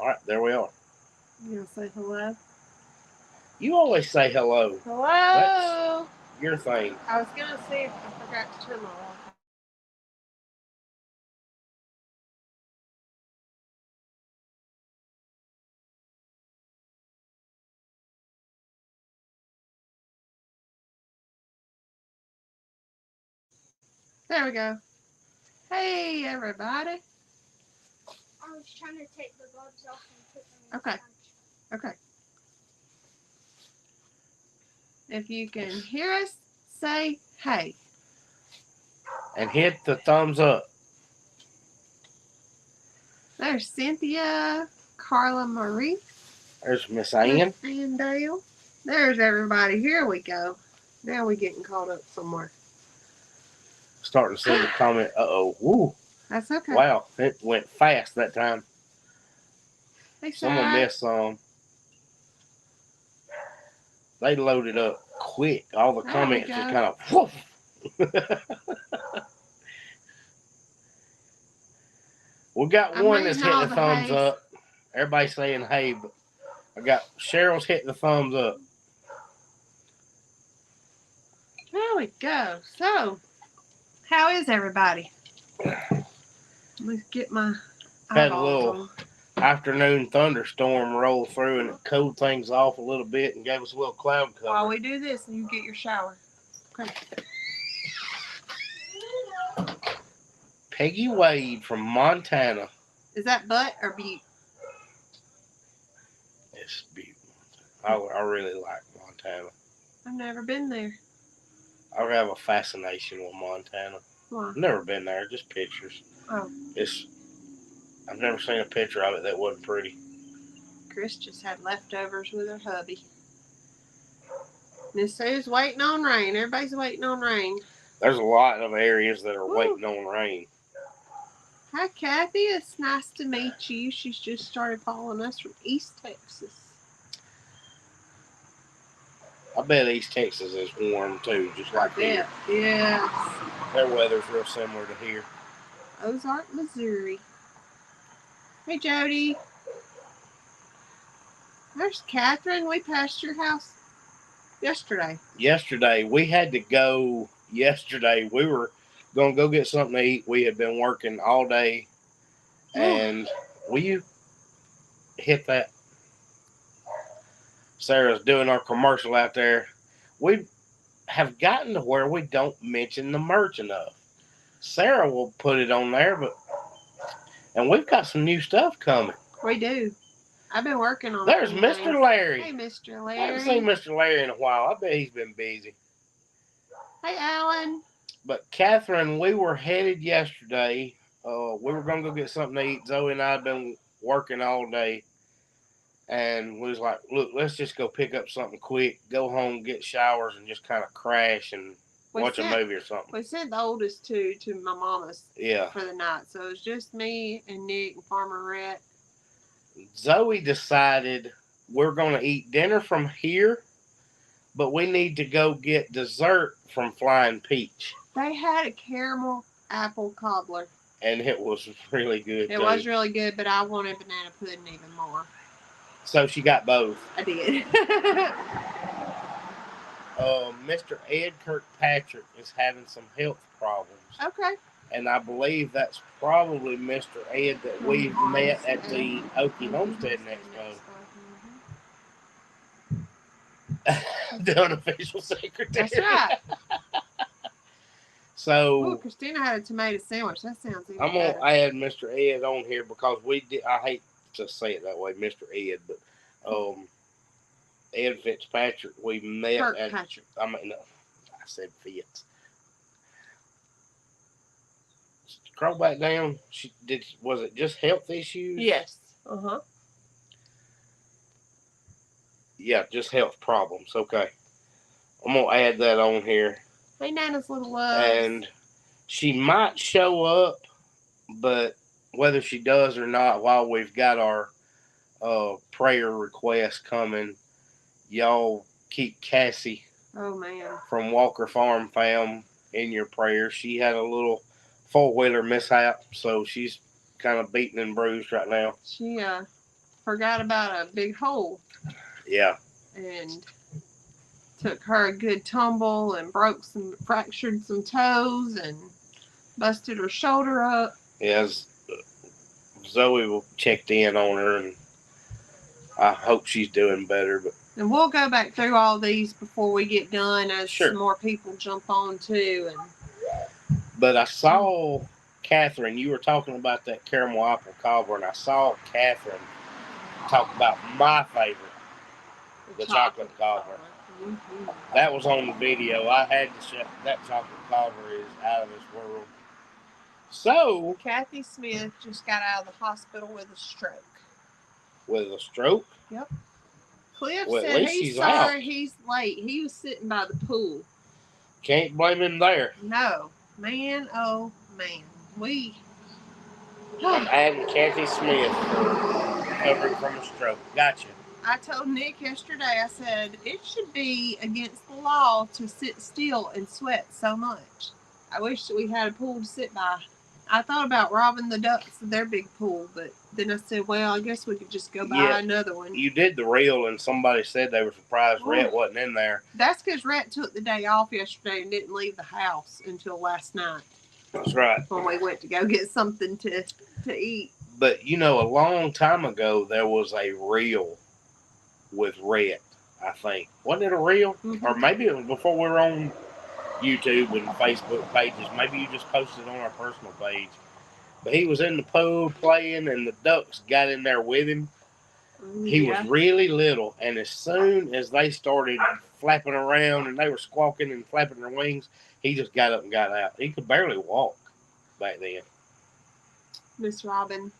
All right, there we are. You gonna say hello? You always say hello. Hello. That's your thing. I was gonna see if I forgot to turn my light. There we go. Hey, everybody. I was trying to take the buds off and put them in Okay. the Okay. If you can hear us, say hey. And hit the thumbs up. There's Cynthia, Carla Marie, There's Miss Ann. and Dale. There's everybody. Here we go. Now we getting caught up somewhere. Starting to see the comment. Uh-oh. Woo. That's okay. Wow. It went fast that time. Hey, Someone Sarah. missed some. They loaded up quick. All the There comments we just go. kind of whoof. We got I'm one that's reading hitting all the the thumbs hays. up. Everybody's saying hey, but I got Cheryl's hitting the thumbs up. There we go. So, how is everybody? Let's get my Had a eyeballs little on. afternoon thunderstorm roll through and it cooled things off a little bit and gave us a little cloud cover. While we do this, and you get your shower. Okay. Peggy Wade from Montana. Is that butt or butte? It's beautiful. I really like Montana. I've never been there. I have a fascination with Montana. Why? I've never been there, just pictures. Oh. I've never seen a picture of it that wasn't pretty. Chris just had leftovers with her hubby. Miss Sue's waiting on rain. Everybody's waiting on rain. There's a lot of areas that are Woo. waiting on rain. Hi, Kathy. It's nice to meet you. She's just started following us from East Texas. I bet East Texas is warm too, just like here. Yes. Their weather's real similar to here. Ozark, Missouri. Hey, Jody. There's Catherine. We passed your house yesterday. Yesterday, we had to go yesterday. We were going to go get something to eat. We had been working all day. And will you hit that? Sarah's doing our commercial out there. We have gotten to where we don't mention the merch enough. Sarah will put it on there, and we've got some new stuff coming. We do. I've been working on it. There's Mr. Larry. Hey, Mr. Larry. I haven't seen Mr. Larry in a while. I bet he's been busy. Hey, Alan. But Catherine, we were headed yesterday. We were going to go get something to eat. Zoe and I have been working all day. And we was like, look, let's just go pick up something quick, go home, get showers, and just kind of crash and watch a movie or something. We sent the oldest two to my mama's Yeah. for the night. So it was just me and Nick and Farmer Rhett. Zoe decided we're going to eat dinner from here, but we need to go get dessert from Flying Peach. They had a caramel apple cobbler. And it was really good, It was really good, but I wanted banana pudding even more. So she got both. I did. Mr. Ed Kirkpatrick is having some health problems. Okay. And I believe that's probably Mr. Ed that we've met at the Okie Homestead Expo. The unofficial secretary. That's right. So, Christina had a tomato sandwich. That sounds even I'm going to add Mr. Ed on here because we did. I hate to say it that way, Mr. Ed, but Ed Fitzpatrick, we met Kirkpatrick. I said Fitz. Scroll back down. Was it just health issues? Yes. Uh-huh. Yeah, just health problems. Okay. I'm going to add that on here. Hey, Nana's little loves. And she might show up, but whether she does or not, while we've got our prayer request coming, y'all keep Cassie from Walker Farm Fam in your prayers. She had a little 4-wheeler mishap, so she's kind of beaten and bruised right now. She forgot about a big hole Yeah. and took her a good tumble and fractured some toes and busted her shoulder up. Yeah, Zoe checked in on her, and I hope she's doing better. But And we'll go back through all these before we get done as Sure. some more people jump on too. But I saw Catherine, you were talking about that caramel apple cobbler, and I saw Catherine talk about my favorite, the chocolate cobbler. Mm-hmm. That was on the video. I had to show that chocolate cobbler is out of this world. So, Kathy Smith just got out of the hospital with a stroke. with a stroke? Yep. Cliff Well, at said least he's she's sorry out. he's late. He was sitting by the pool. Can't blame him there. No. Man, oh man. I'm adding Kathy Smith recovering from a stroke. Gotcha. I told Nick yesterday, I said, it should be against the law to sit still and sweat so much. I wish that we had a pool to sit by. I thought about robbing the ducks of their big pool, but then I said, well, I guess we could just go buy another one. You did the reel, and somebody said they were surprised Rhett wasn't in there. That's because Rhett took the day off yesterday and didn't leave the house until last night. That's right. When we went to go get something to eat. But, you know, a long time ago, there was a reel with Rhett, I think. Wasn't it a reel? Mm-hmm. Or maybe it was before we were on YouTube and Facebook pages. Maybe you just posted it on our personal page. But he was in the pool playing, and the ducks got in there with him. He was really little, and as soon as they started flapping around and they were squawking and flapping their wings, he just got up and got out. He could barely walk back then. Miss Robin,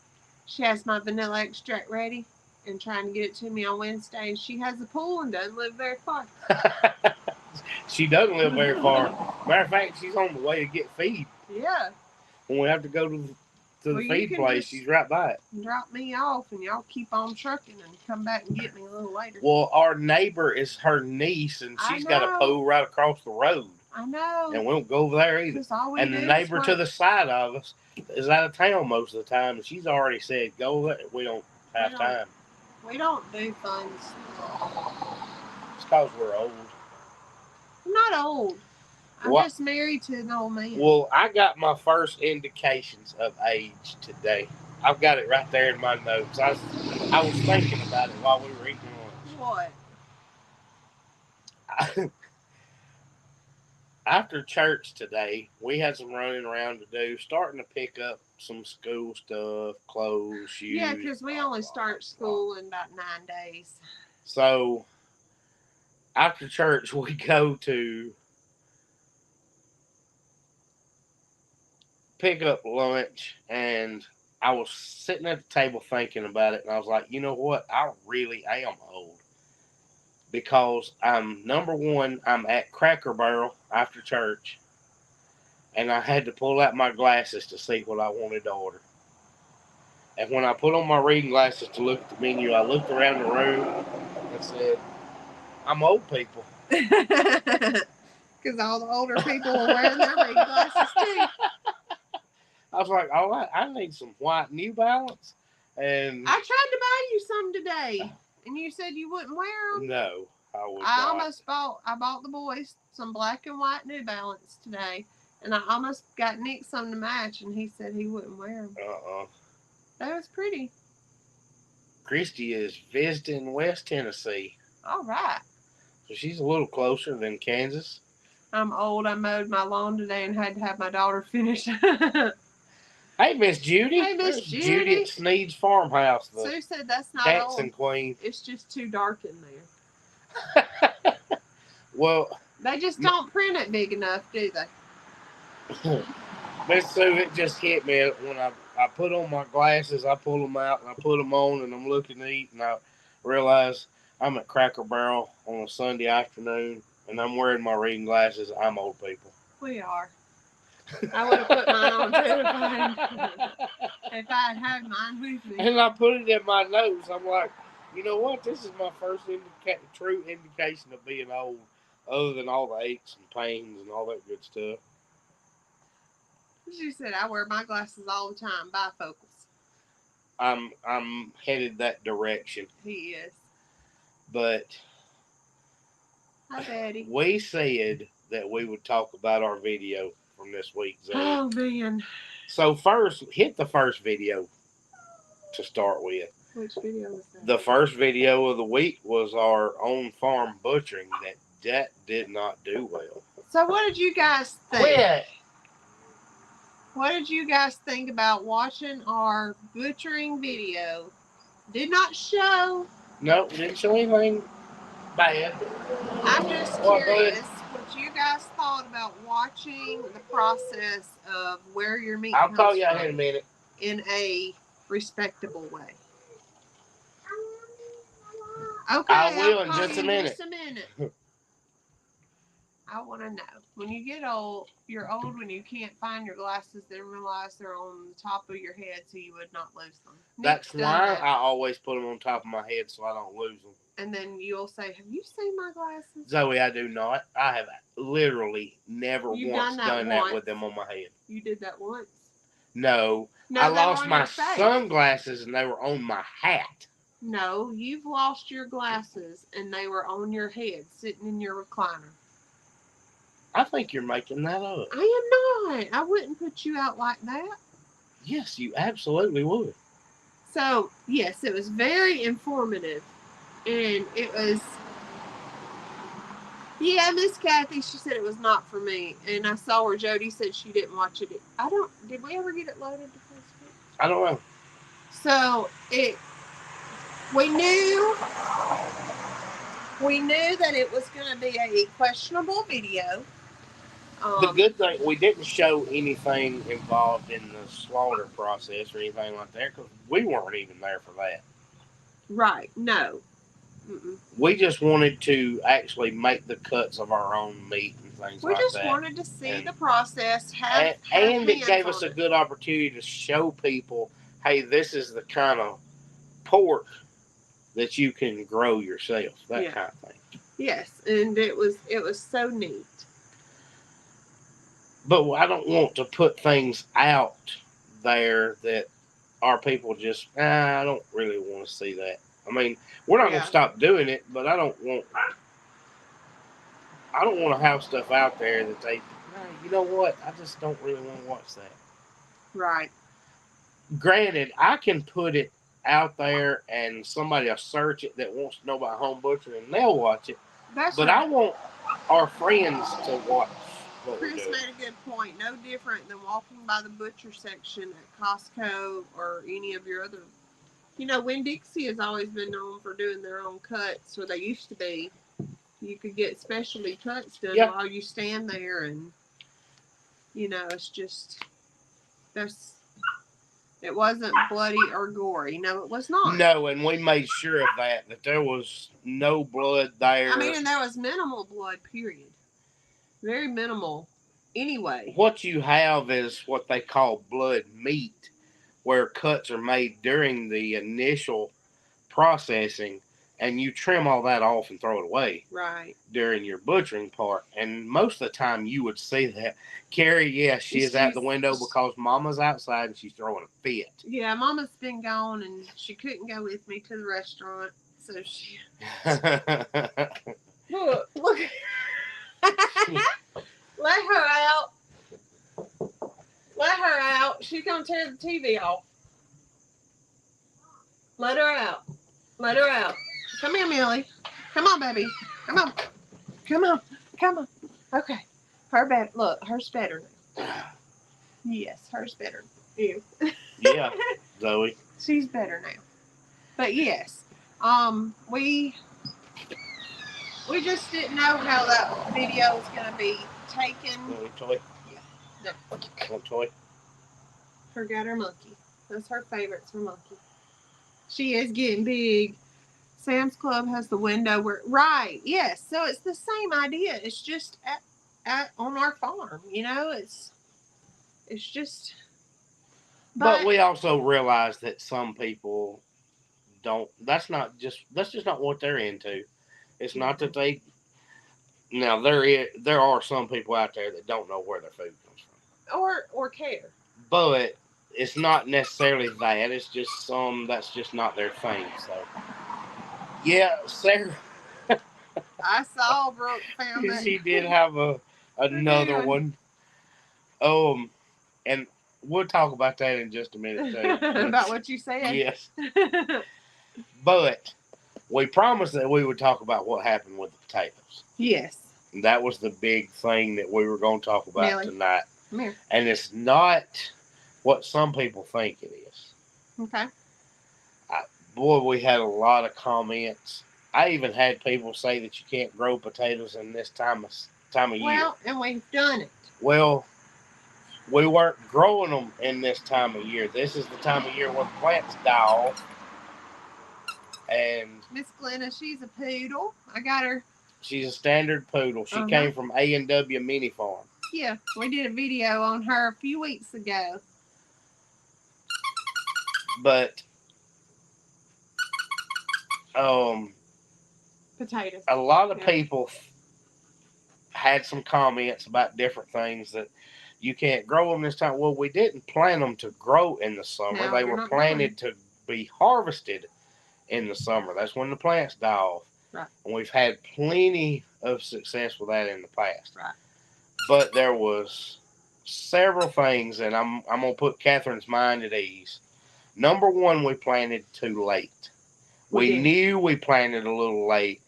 she has my vanilla extract ready and trying to get it to me on Wednesday, and she has a pool and doesn't live very far. She doesn't live very far. Matter of fact, she's on the way to get feed. Yeah. When we have to go to the feed place, she's right by it. Drop me off, and y'all keep on trucking and come back and get me a little later. Well, our neighbor is her niece, and she's got a pool right across the road. I know. And we don't go over there either. And the neighbor to the side of us is out of town most of the time, and she's already said, go there. We don't have time. We don't do fun stuff. It's because we're old. I'm not old. I'm just married to an old man. Well, I got my first indications of age today. I've got it right there in my notes. I was thinking about it while we were eating lunch. What? After church today, we had some running around to do, starting to pick up some school stuff, clothes, shoes. Yeah, because we only start school in about 9 days. So, after church, we go to pick up lunch, and I was sitting at the table thinking about it, and I was like, you know what? I really am old. Because number one, I'm at Cracker Barrel after church, and I had to pull out my glasses to see what I wanted to order. And when I put on my reading glasses to look at the menu, I looked around the room and said, I'm old people. Because all the older people are wearing their reading glasses too. I was like, oh, I need some white New Balance. And I tried to buy you some today. And you said you wouldn't wear them? No, I would not. I bought the boys some black and white New Balance today. And I almost got Nick some to match, and he said he wouldn't wear them. That was pretty. Christy is visiting West Tennessee. All right. So she's a little closer than Kansas. I'm old. I mowed my lawn today and had to have my daughter finish. Hey, Miss Judy. Hey, Miss Judy. Judy at Sneed's farmhouse. Sue said that's not dancing old. Queen. It's just too dark in there. Well, they just don't print it big enough, do they? Miss Sue, it just hit me when I put on my glasses. I pull them out and I put them on, and I'm looking to eat, and I realize I'm at Cracker Barrel on a Sunday afternoon, and I'm wearing my reading glasses. I'm old people. We are. I would have put mine on too if I had mine with me. And I put it in my notes. I'm like, you know what? This is my first true indication of being old, other than all the aches and pains and all that good stuff. She said I wear my glasses all the time, bifocals. I'm headed that direction. He is. But Hi, Betty. we said that we would talk about our video from this week, Zoe. Oh, man. So first, hit the first video to start with. Which video was that? The first video of the week was our own farm butchering that did not do well. So what did you guys think? Quit. What did you guys think about watching our butchering video? Did not show. No, didn't show anything bad. I'm just curious what you guys thought about watching the process of where your meat I'll comes call you from in a minute. in a respectable way. Okay, I will I'll in call just you a minute. Just a minute. I want to know. When you get old, you're old when you can't find your glasses, then realize they're on the top of your head so you would not lose them. That's Nick's why done that. I always put them on top of my head so I don't lose them. And then you'll say, "Have you seen my glasses?" Zoe, I do not. I have literally never You've once done that with them on my head. You did that once. No, No, I they lost were on my your face. sunglasses and they were on my hat. No, you've lost your glasses and they were on your head, sitting in your recliner. I think you're making that up. I am not. I wouldn't put you out like that. Yes, you absolutely would. So, yes, it was very informative. And it was, yeah, Miss Kathy, she said it was not for me. And I saw where Jody said she didn't watch it. Did we ever get it loaded to Facebook? I don't know. So, we knew that it was going to be a questionable video. The good thing, we didn't show anything involved in the slaughter process or anything like that because we weren't even there for that. Right, no. Mm-mm. We just wanted to actually make the cuts of our own meat and things like that. We just wanted to see the process. And it gave us a good opportunity to show people, hey, this is the kind of pork that you can grow yourself. That kind of thing. Yes, and it was so neat. But I don't want to put things out there that our people just, I don't really want to see that. I mean, we're not going to stop doing it, but I don't want to have stuff out there that they, you know what, I just don't really want to watch that. Right. Granted, I can put it out there and somebody will search it that wants to know about home butchering and they'll watch it. But I want our friends to watch. Chris made a good point. No different than walking by the butcher section at Costco or any of your other. You know, Winn-Dixie has always been known for doing their own cuts, or they used to be. You could get specialty cuts done while you stand there, and you know, it's just it wasn't bloody or gory. No, it was not. No, and we made sure of that there was no blood there. I mean, and there was minimal blood, period. Very minimal. Anyway. What you have is what they call blood meat, where cuts are made during the initial processing, and you trim all that off and throw it away. Right. During your butchering part. And most of the time you would see that. Carrie, she's out the window because Mama's outside and she's throwing a fit. Yeah, Mama's been gone and she couldn't go with me to the restaurant. So she... Look. Let her out. Let her out. She's going to tear the TV off. Let her out. Let her out. Come here, Millie. Come on, baby. Come on. Come on. Come on. Okay. Her better. Look, hers better now. Yes, hers better. You. Yeah, Zoe. She's better now. But yes, we just didn't know how that video was going to be taken. Toy? Yeah. No. Toy? Forgot her monkey. That's her favorite, her monkey. She is getting big. Sam's Club has the window where, right, yes. So it's the same idea. It's just at on our farm, you know, it's just. But we also realize that some people don't, that's just not what they're into. It's not that they, now there are some people out there that don't know where their food comes from. Or care. But it's not necessarily that. It's just that's just not their thing. So yeah, Sarah, I saw Brooke found that. she did have another Good one. And we'll talk about that in just a minute too. About what you said. Yes, but we promised that we would talk about what happened with the potatoes. Yes. And that was the big thing that we were going to talk about Millie, tonight. come here. And it's not what some people think it is. Okay. Boy, we had a lot of comments. I even had people say that you can't grow potatoes in this time of year. Well, and we've done it. Well, we weren't growing them in this time of year. This is the time of year when the plants die off. And Miss Glenna, she's a poodle. I got her. she's a standard poodle. She came from A&W Mini Farm. Yeah, we did a video on her a few weeks ago. But Potatoes. a lot of people had some comments about different things that you can't grow them this time. Well, we didn't plant them to grow in the summer. No, they you're were not planted to be harvested in the summer. That's when the plants die off. Right. And we've had plenty of success with that in the past. Right. But there was several things, and I'm going to put Catherine's mind at ease. Number one, we planted too late. We knew we planted a little late.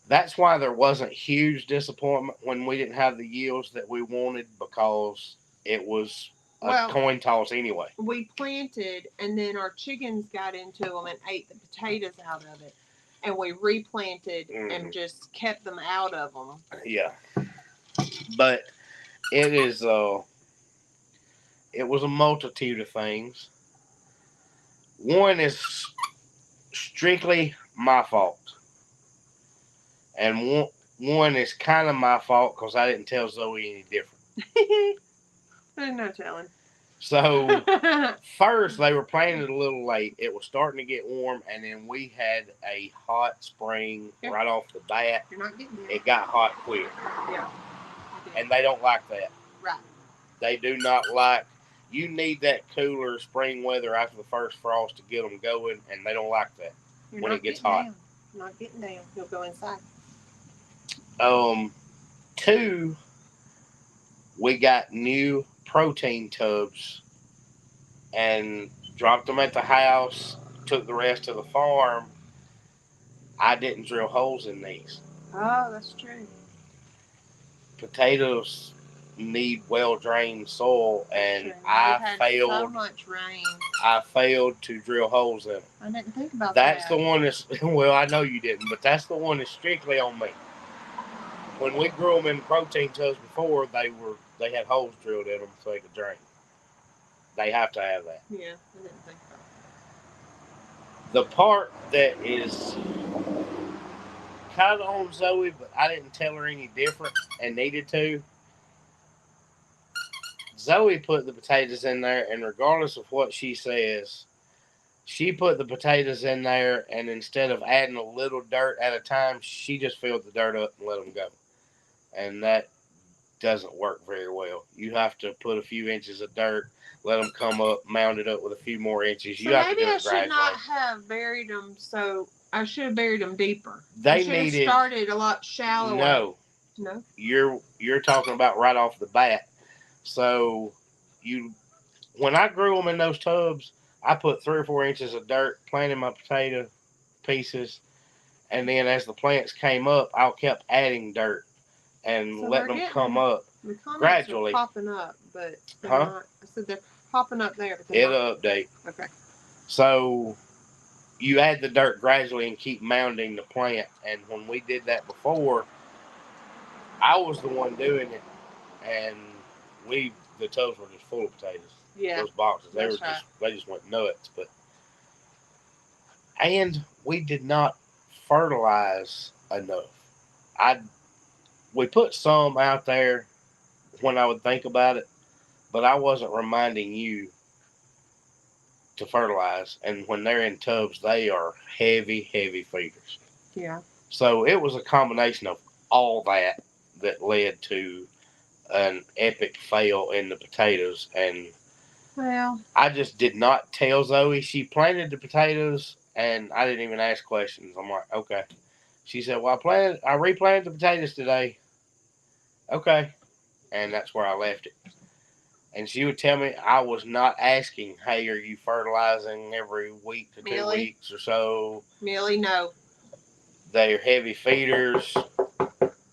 That's why there wasn't huge disappointment when we didn't have the yields that we wanted, because it was a coin toss anyway. We planted, and then our chickens got into them and ate the potatoes out of it. And we replanted and just kept them out of them. Yeah. But it is it was a multitude of things. One is strictly my fault. And one is kind of my fault because I didn't tell Zoe any different. There's no telling. So, first, they were planted a little late. It was starting to get warm, and then we had a hot spring right off the bat. You're not getting there. It got hot quick. Yeah. And they don't like that. Right. They do not like. You need that cooler spring weather after the first frost to get them going, and they don't like that when it gets hot. You're not getting down. You'll go inside. Two, we got new protein tubs and dropped them at the house, took the rest to the farm. I didn't drill holes in these. Oh, that's true. Potatoes need well-drained soil, and I failed. So much rain. I failed to drill holes in them. I didn't think about that. That's the one that's, well, I know you didn't, but that's the one that's strictly on me. When we grew them in protein tubs before, they had holes drilled in them so they could drain. They have to have that. Yeah, I didn't think about that. The part that is kind of on Zoe, but I didn't tell her any different and needed to. Zoe put the potatoes in there, and regardless of what she says, she put the potatoes in there, and instead of adding a little dirt at a time, she just filled the dirt up and let them go. And that doesn't work very well. You have to put a few inches of dirt, let them come up, mound it up with a few more inches. You have to do it gradually. Maybe I should not have buried them, so I should have buried them deeper. They needed started a lot shallower. No. You're talking about right off the bat. So when I grew them in those tubs, I put 3 or 4 inches of dirt, planted my potato pieces, and then as the plants came up, I kept adding dirt and letting them come up gradually. Are popping up, but not, I said they're popping up there. But it'll update. Okay. So you add the dirt gradually and keep mounding the plant. And when we did that before, I was the one doing it, and the tubs were just full of potatoes. Yeah. Those boxes, they just went nuts. And we did not fertilize enough. We put some out there when I would think about it, but I wasn't reminding you to fertilize. And when they're in tubs, they are heavy, heavy feeders. Yeah. So it was a combination of all that led to an epic fail in the potatoes. And Well, I just did not tell Zoe. She planted the potatoes, and I didn't even ask questions. I'm like, okay. She said, well, I replanted the potatoes today. Okay. And that's where I left it. And she would tell me I was not asking, hey, are you fertilizing every week to 2 Millie? weeks or so? Millie, no. They're heavy feeders.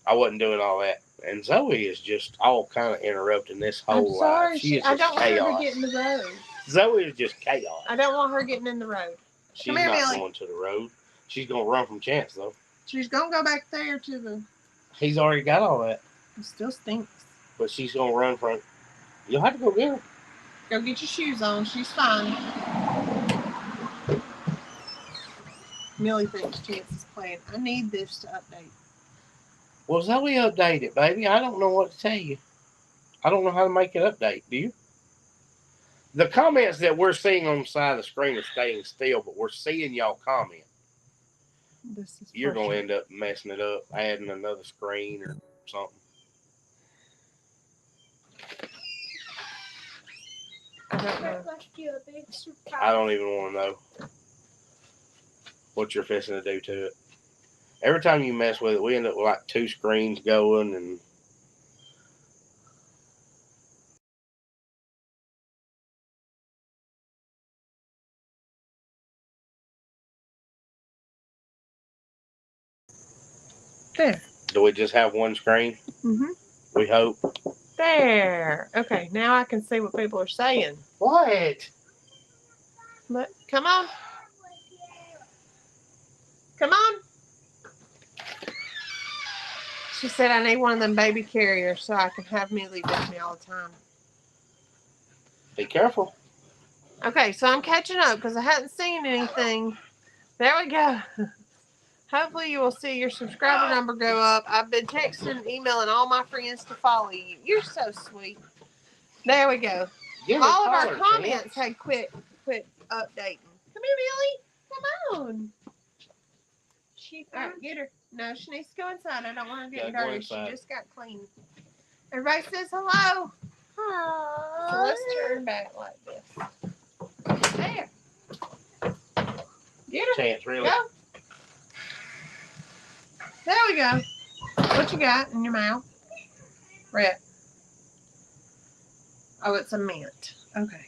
I wasn't doing all that. And Zoe is just all kind of interrupting this whole I'm sorry. life. She is I just don't want her to chaos. get in the road. Zoe is just chaos. I don't want her getting in the road. She's Come here, not Millie. going to the road. She's going to run from Chance, though. She's going to go back there to the... He's already got all that. It still stinks. But she's going to run from... You'll have to go get her. Go get your shoes on. She's fine. Millie thinks Chance is playing. I need this to update. Well, Zoe updated, baby. I don't know what to tell you. I don't know how to make it update. Do you? The comments that we're seeing on the side of the screen are staying still, but we're seeing y'all comment. You're going to end up messing it up, adding another screen or something. I don't know. Left you a big surprise. I don't even want to know what you're fixing to do to it. Every time you mess with it, we end up with like 2 screens going and... There. Do we just have one screen? Mm-hmm. We hope. There. Okay, now I can see what people are saying. What? But come on. Come on. She said I need one of them baby carriers so I can have Millie with me all the time. Be careful. Okay, so I'm catching up because I hadn't seen anything. There we go. Hopefully you will see your subscriber number go up. I've been texting and emailing all my friends to follow you. You're so sweet. There we go. All of our comments had quit updating. Come here, Millie. Come on. All right, get her. No, she needs to go inside. I don't want her getting dirty. She just got clean. Everybody says hello. Oh. So let's turn back like this. There. Get her. Chance, really? Go. There we go. What you got in your mouth? Red. Oh, it's a mint. Okay.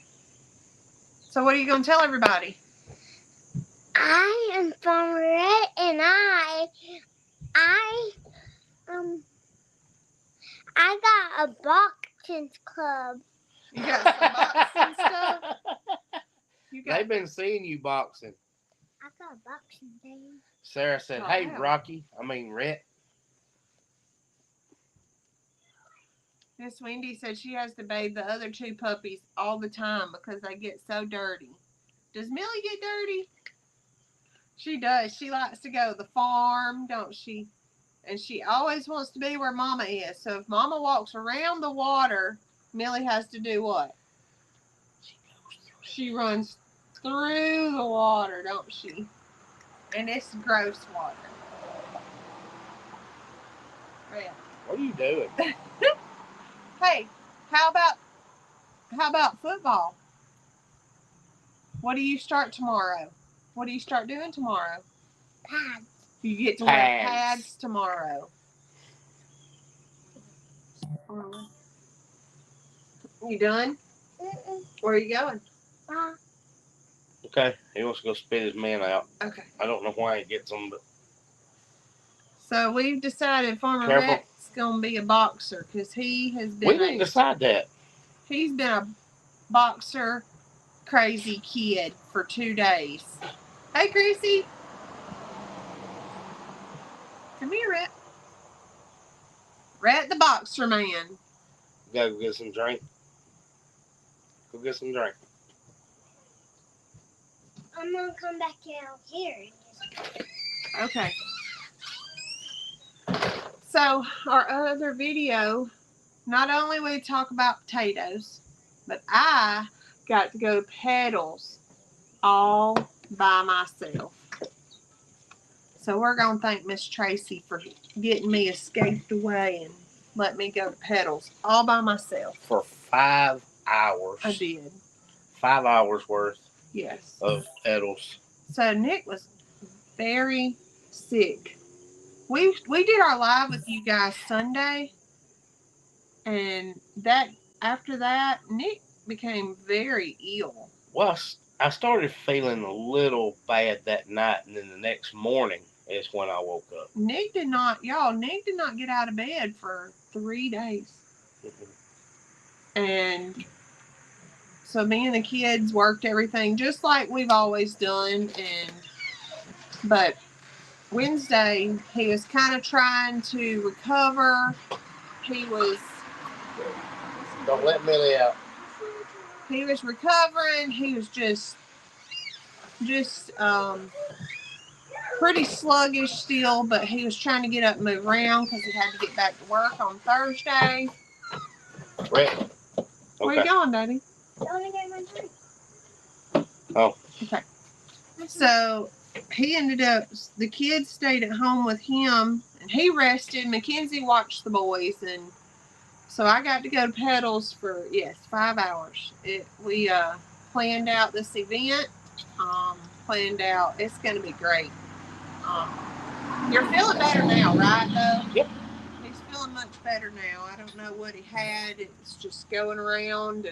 So what are you going to tell everybody? I am from Red, and I got a boxing club. You got some boxing stuff? They've been seeing you boxing. I got a boxing thing. Sarah said, Oh, hey, wow. Rhett. Miss Wendy said she has to bathe the other 2 puppies all the time because they get so dirty. Does Millie get dirty? She does. She likes to go to the farm, don't she? And she always wants to be where Mama is. So if Mama walks around the water, Millie has to do what? She runs through the water, don't she? And it's gross water. Yeah. What are you doing? Hey, how about football? What do you start tomorrow? What do you start doing tomorrow? Pads. You get to wear pads tomorrow. You done? Where are you going? Okay, he wants to go spit his man out. Okay. I don't know why he gets them, but... So we've decided Farmer Careful. Rex going to be a boxer because he has been... We didn't decide that. He's been a boxer crazy kid for 2 days. Hey, Chrissy. Come here, Rhett. Rhett the boxer man. Gotta go get some drink. Go get some drink. I'm gonna come back out here. Okay. So our other video, not only we talk about potatoes, but I got to go to pedals all by myself. So we're going to thank Miss Tracy for getting me escaped away and let me go to pedals all by myself. For 5 hours. I did. 5 hours worth Yes. of pedals. So Nick was very sick. We did our live with you guys Sunday, and that after that Nick became very ill. Well, I started feeling a little bad that night, and then the next morning is when I woke up. Nick did not get out of bed for 3 days. And so me and the kids worked everything just like we've always done, but Wednesday he was kind of trying to recover. Don't let Millie out. He was recovering. He was just pretty sluggish still, but he was trying to get up and move around because he had to get back to work on Thursday. Rick. Okay. Where you going, Daddy? I want to get my drink. Oh. Okay. So he ended up, the kids stayed at home with him, and he rested. Mackenzie watched the boys, and so I got to go to pedals for 5 hours. We planned out this event. It's going to be great. You're feeling better now, right? Though. Yep. He's feeling much better now. I don't know what he had. It's just going around,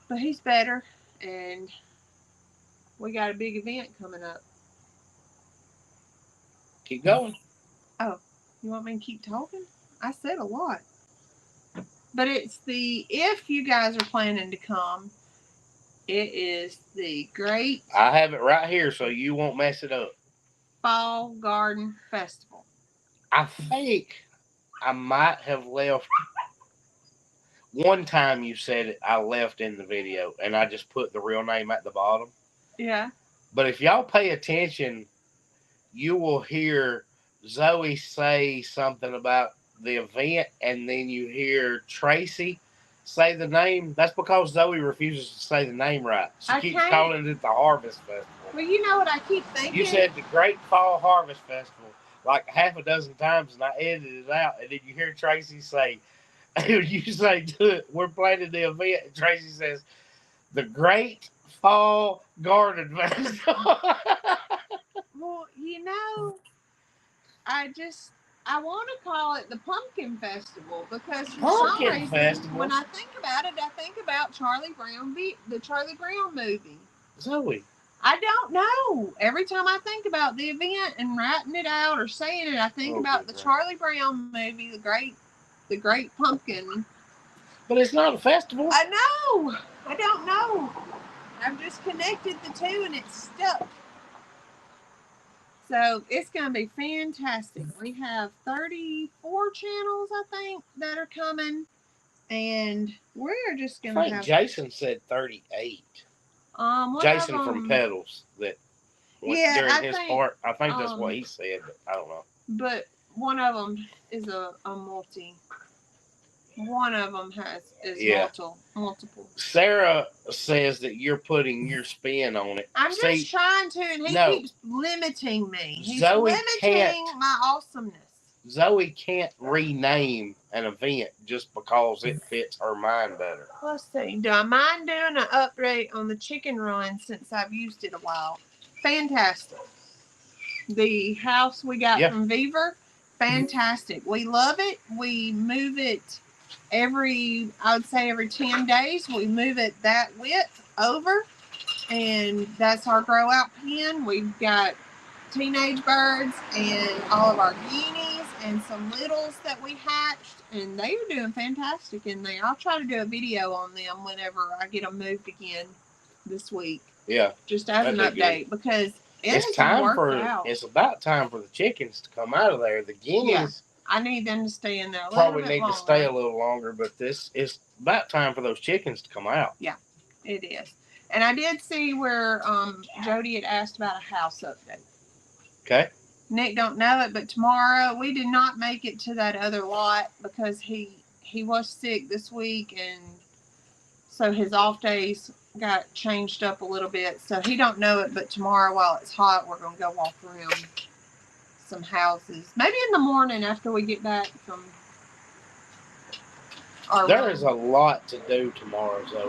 but he's better, and we got a big event coming up. Keep going. Oh, you want me to keep talking? I said a lot. But if you guys are planning to come, it is the Great I have it right here so you won't mess it up. Fall Garden Festival. I think I might have left. One time you said it, I left in the video, and I just put the real name at the bottom. Yeah. But if y'all pay attention, you will hear Zoe say something about the event, and then you hear Tracy say the name. That's because Zoe refuses to say the name right. She keeps calling it the Harvest Festival. Well, you know what I keep thinking? You said the Great Fall Harvest Festival like half a dozen times, and I edited it out, and then you hear Tracy say, you say, we're planning the event, and Tracy says, the Great Fall Garden Festival. Well, I want to call it the Pumpkin Festival because for some reason, when I think about it, I think about the Charlie Brown movie. Zoe. I don't know. Every time I think about the event and writing it out or saying it, I think about the Charlie Brown movie, the Great Pumpkin. But it's not a festival. I know. I don't know. I've just connected the two and it's stuck. So it's going to be fantastic. We have 34 channels, I think, that are coming. And we're just going to have... Jason said 38. Jason from Pedals. During his part. I think that's what he said, but I don't know. But one of them is a multi. One of them is multiple. Sarah says that you're putting your spin on it. I'm just trying to, and he keeps limiting me. He's limiting my awesomeness. Zoe can't rename an event just because it fits her mind better. Let's see. Do I mind doing an update on the chicken run since I've used it a while? Fantastic. The house we got from Beaver, fantastic. We love it. We move it every 10 days. We move it that width over, and that's our grow out pen. We've got teenage birds and all of our guineas and some littles that we hatched, and they are doing fantastic in there. I'll try to do a video on them whenever I get them moved again this week. Yeah. Just as an update because it's about time for the chickens to come out of there. The guineas. Yeah. I need them to stay in there a little bit longer. Probably need to stay a little longer, but this is about time for those chickens to come out. Yeah, it is. And I did see where Jody had asked about a house update. Okay. Nick don't know it, but tomorrow we did not make it to that other lot because he was sick this week, and so his off days got changed up a little bit. So he don't know it, but tomorrow while it's hot, we're going to go walk around some houses. Maybe in the morning after we get back from Or There is a lot to do tomorrow, Zoe.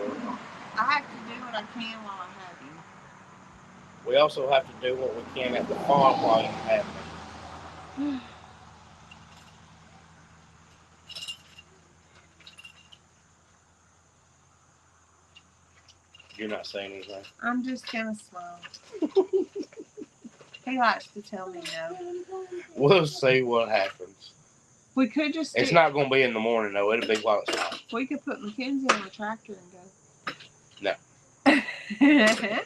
I have to do what I can while I have you. We also have to do what we can at the farm while you have me. You're not saying anything. I'm just gonna smile. He likes to tell me no. We'll see what happens. We could just. It's not going to be in the morning, though. It'll be while it's hot. We could put Mackenzie on the tractor and No. go.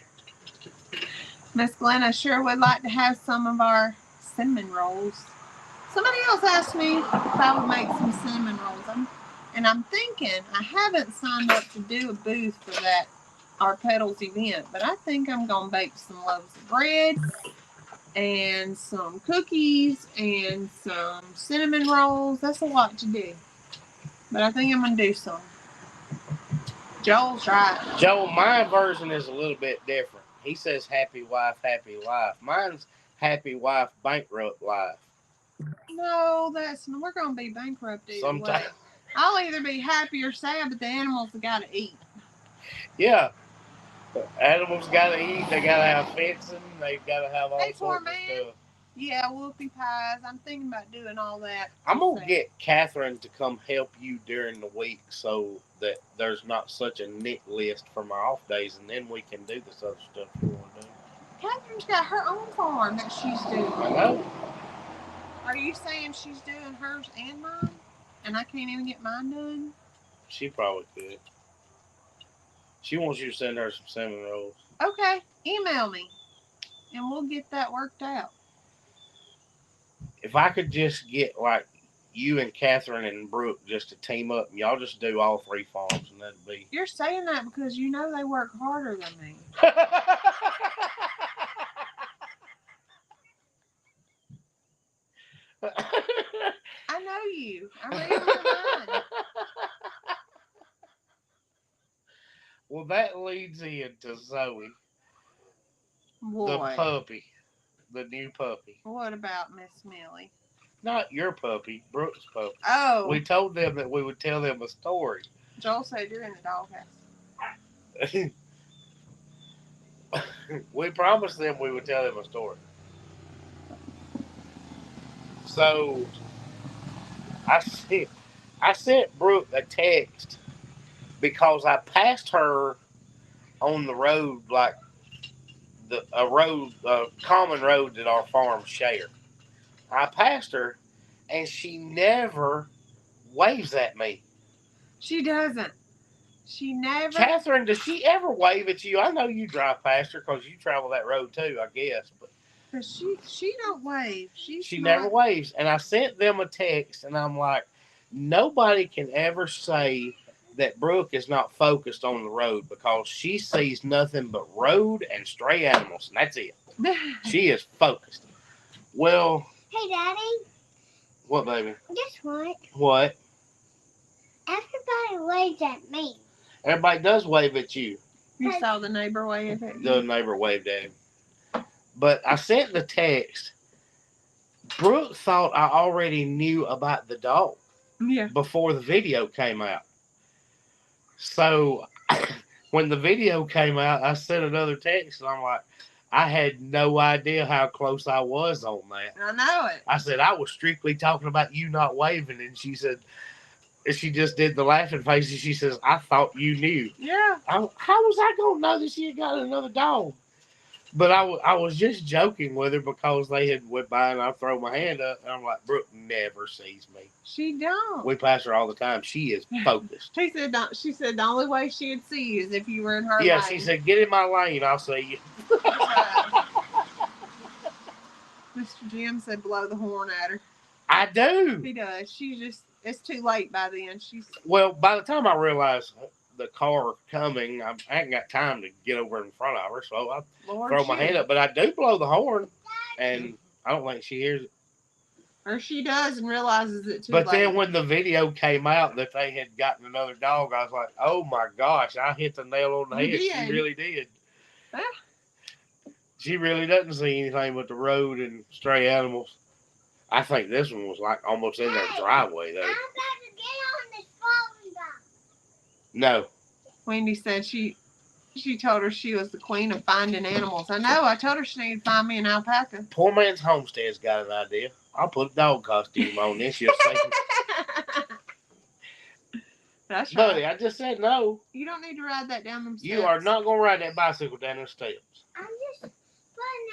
Miss Glenna sure would like to have some of our cinnamon rolls. Somebody else asked me if I would make some cinnamon rolls. And I'm thinking, I haven't signed up to do a booth for that, our Petals event, but I think I'm going to bake some loaves of bread and some cookies and some cinnamon rolls. That's a lot to do. But I think I'm going to do some. Joel's right. Joel, my version is a little bit different. He says happy wife, happy life. Mine's happy wife, bankrupt life. No, we're going to be bankrupt either Sometimes. way. I'll either be happy or sad, but the animals have got to eat. Yeah. The animals got to eat. They got to have fencing. They got to have all sorts of stuff. Yeah, whoopie pies. I'm thinking about doing all that. I'm going to get Catherine to come help you during the week so that there's not such a neat list for my off days, and then we can do this other stuff you want to do. Catherine's got her own farm that she's doing. I know. Are you saying she's doing hers and mine? And I can't even get mine done? She probably could. She wants you to send her some cinnamon rolls. Okay, email me, and we'll get that worked out. If I could just get, like, you and Catherine and Brooke just to team up, and y'all just do all 3 farms, and that'd be... You're saying that because you know they work harder than me. I know you. I read your mind. Well, that leads into Zoe. Boy. The puppy. The new puppy. What about Miss Millie? Not your puppy, Brooke's puppy. Oh. We told them that we would tell them a story. Joel said you're in the doghouse. We promised them we would tell them a story. So, I sent Brooke a text because I passed her on the road, like a common road that our farms share. I passed her, and she never waves at me. She doesn't. She never. Catherine, does she ever wave at you? I know you drive past her because you travel that road too, I guess. But she don't wave. She never waves. And I sent them a text, and I'm like, nobody can ever say that Brooke is not focused on the road because she sees nothing but road and stray animals, and that's it. She is focused. Well. Hey, Daddy. What, baby? Guess what? What? Everybody waves at me. Everybody does wave at you. You saw the neighbor wave at you? The neighbor waved at him. But I sent the text. Brooke thought I already knew about the dog. Yeah. Before the video came out. So when the video came out, I sent another text, and I'm like, I had no idea how close I was on that. I know it. I said, I was strictly talking about you not waving. And she said, she just did the laughing face, and she says, I thought you knew. Yeah. How was I going to know that she had got another dog? But I was just joking with her because they had went by, and I throw my hand up, and I'm like, Brooke never sees me. She don't. We pass her all the time. She is focused. She said the only way she'd see you is if you were in her Yeah, lane. she said, get in my lane, I'll see you. Mr. Jim said blow the horn at her. I do. He does. It's too late by then. Well, by the time I realized the car coming, I ain't got time to get over in front of her, so I throw my hand up. But I do blow the horn, and I don't think she hears it. Or she does and realizes it too late. But then when the video came out that they had gotten another dog, I was like, oh my gosh, I hit the nail on the head. She really did. Yeah. She really doesn't see anything but the road and stray animals. I think this one was like almost in their driveway, though. I'm about to get on this phone, No. Wendy said she told her she was the queen of finding animals. I know. I told her she needed to find me an alpaca. Poor man's homestead's got an idea. I'll put a dog costume on this. You'll see. That's Buddy, right. I just said no. You don't need to ride that down them steps. You are not going to ride that bicycle down those steps. I'm just putting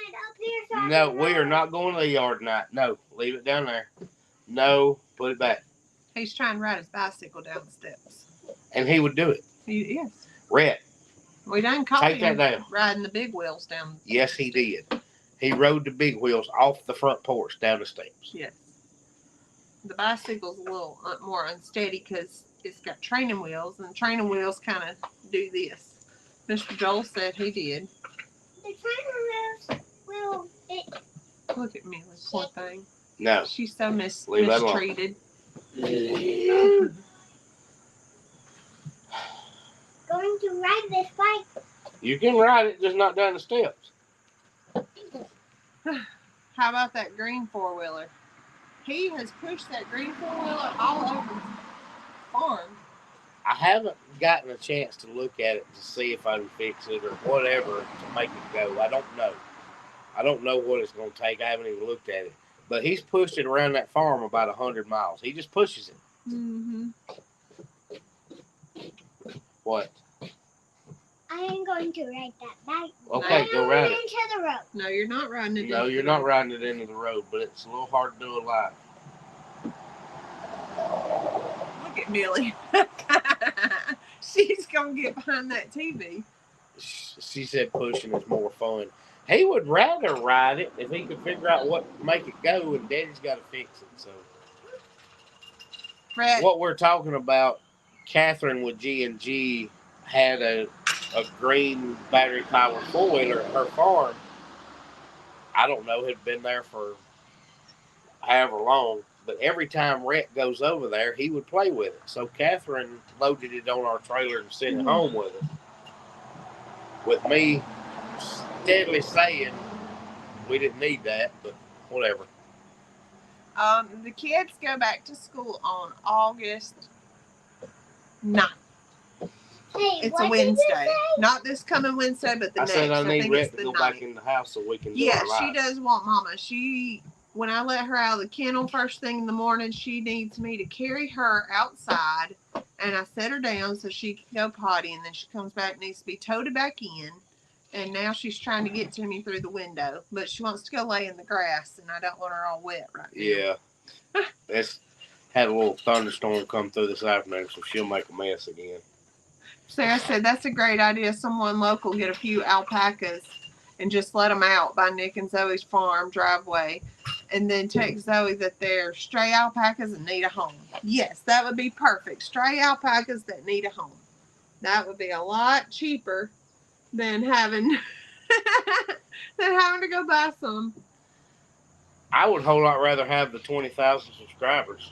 it up here. So No, we are not going to the yard tonight. No, leave it down there. No, put it back. He's trying to ride his bicycle down the steps. And he would do it. Yes. Rhett. We done caught Take him that down. riding the big wheels down. Yes, he did. He rode the big wheels off the front porch down the steps. Yes. The bicycle's a little more unsteady because it's got training wheels, and training wheels kind of do this. Mr. Joel said he did. the training wheels will. Look at Millie, poor thing. No. She's so Leave that alone. mistreated. Going to ride this bike. You can ride it, just not down the steps. How about that green four-wheeler? He has pushed that green four-wheeler all over the farm. I haven't gotten a chance to look at it to see if I can fix it or whatever to make it go. I don't know. I don't know what it's going to take. I haven't even looked at it. But he's pushed it around that farm about 100 miles. He just pushes it. Mm-hmm. What? I am going to ride that bike. Okay, go ride it. Into the road. No, you're not riding it. No, you're not riding it into the road, but it's a little hard to do it live. Look at Millie. She's going to get behind that TV. She said pushing is more fun. He would rather ride it if he could figure out what to make it go, and Daddy's got to fix it. So, Brett, what we're talking about, Catherine with G&G had a green battery-powered four-wheeler at her farm. I don't know, had been there for however long, but every time Rhett goes over there, he would play with it. So Catherine loaded it on our trailer and sent it home with it. With me steadily saying we didn't need that, but whatever. the kids go back to school on August 9th. Hey, It's what a did you Wednesday. say? Not this coming Wednesday, but the I next. said I need think Rhett it's to the go 9th. back in the house so we can do Yeah, our she live. does want Mama. When I let her out of the kennel first thing in the morning, she needs me to carry her outside, and I set her down so she can go potty, and then she comes back, needs to be toted back in, and now she's trying to get to me through the window, but she wants to go lay in the grass, and I don't want her all wet right now. Yeah. It's had a little thunderstorm come through this afternoon, so she'll make a mess again. Sarah said that's a great idea. Someone local get a few alpacas and just let them out by Nick and Zoe's farm driveway, and then text Zoe that they're stray alpacas and need a home. Yes, that would be perfect. Stray alpacas that need a home. That would be a lot cheaper than having to go buy some. I would a whole lot rather have the 20,000 subscribers.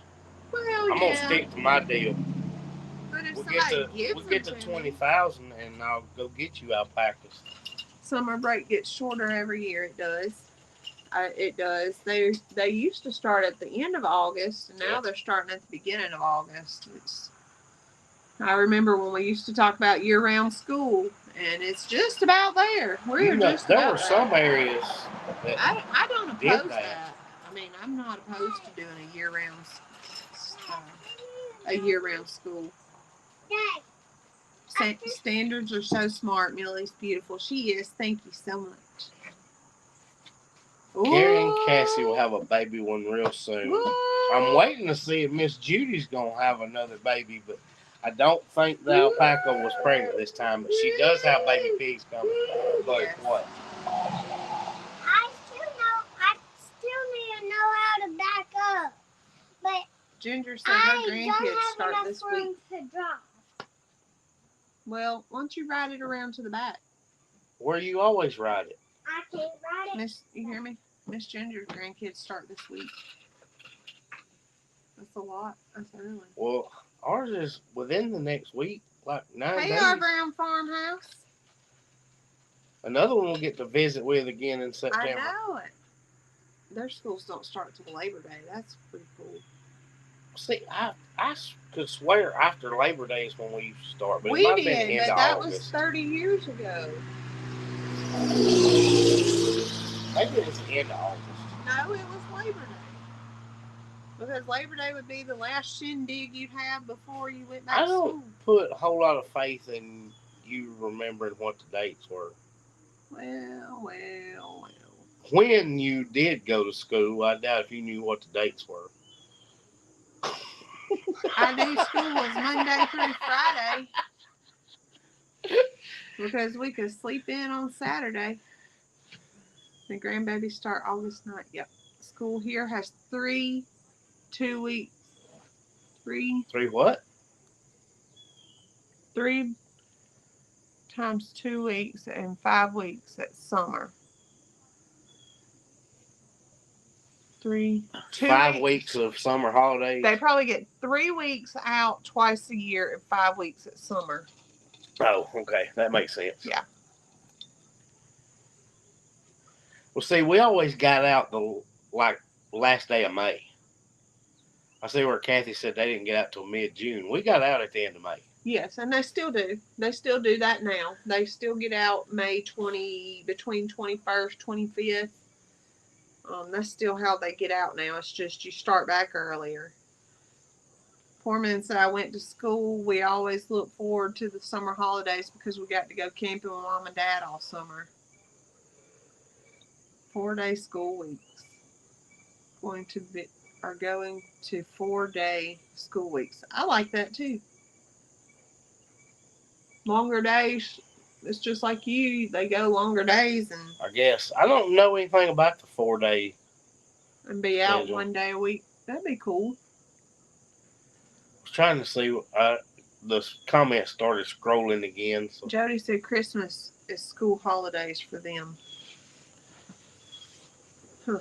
Well, I'm gonna stick to my deal. But if We'll somebody gives we'll them get to me, 20,000 and I'll go get you alpacas. summer break gets shorter every year. It does. It does. They used to start at the end of August, and now Yeah. they're starting at the beginning of August. I remember when we used to talk about year-round school, and it's just about there. We're just there about were there. some areas that I don't did oppose that. that. I mean, I'm not opposed to doing a year-round school. Dad, Standards are so smart. Millie's beautiful. She is. Thank you so much. Gary and Ooh. Cassie will have a baby one real soon. Ooh. I'm waiting to see if Miss Judy's gonna have another baby, but I don't think the alpaca was pregnant this time. But she does have baby pigs coming. But Yes. what? I still need to know how to back up. But Ginger said her I don't grandkids have start enough this room week. to drive. Well, why don't you ride it around to the back? Where you always ride it? I can't ride it. Miss, you hear me? Miss Ginger's grandkids start this week. That's a lot. That's early. Well, ours is within the next week, like 9 Hey, days. our brown farmhouse. Another one we'll get to visit with again in September. I know it. Their schools don't start till Labor Day. That's pretty cool. See, I could swear after Labor Day is when we used to start, but it We might have been did, end but of that was August. 30 years ago. Maybe it was the end of August. No, it was Labor Day. Because Labor Day would be the last shindig you'd have before you went back I to school. don't put a whole lot of faith in you remembering what the dates were. Well. When you did go to school, I doubt if you knew what the dates were. I knew school was Monday through Friday. Because we could sleep in on Saturday. The grandbabies start August 9th. Yep. School here has 3 2 weeks. 3 what? 3 times 2 weeks and 5 weeks at summer. 2 5 weeks of summer holidays. They probably get 3 weeks out twice a year and 5 weeks at summer. Oh, okay. That makes sense. Yeah. Well, see, we always got out the last day of May. I see where Kathy said they didn't get out till mid-June. We got out at the end of May. Yes, and they still do. They still do that now. They still get out May between 21st, 25th. That's still how they get out now. It's just you start back earlier. Poor man said I went to school. We always look forward to the summer holidays because we got to go camping with Mom and Dad all summer. 4-day school weeks. Going to 4-day school weeks. I like that too. Longer days. It's just like you. They go longer days and I guess. I don't know anything about the 4-day. And be out schedule. 1 day a week. That'd be cool. I was trying to see. The comments started scrolling again. So. Jody said Christmas is school holidays for them. Huh.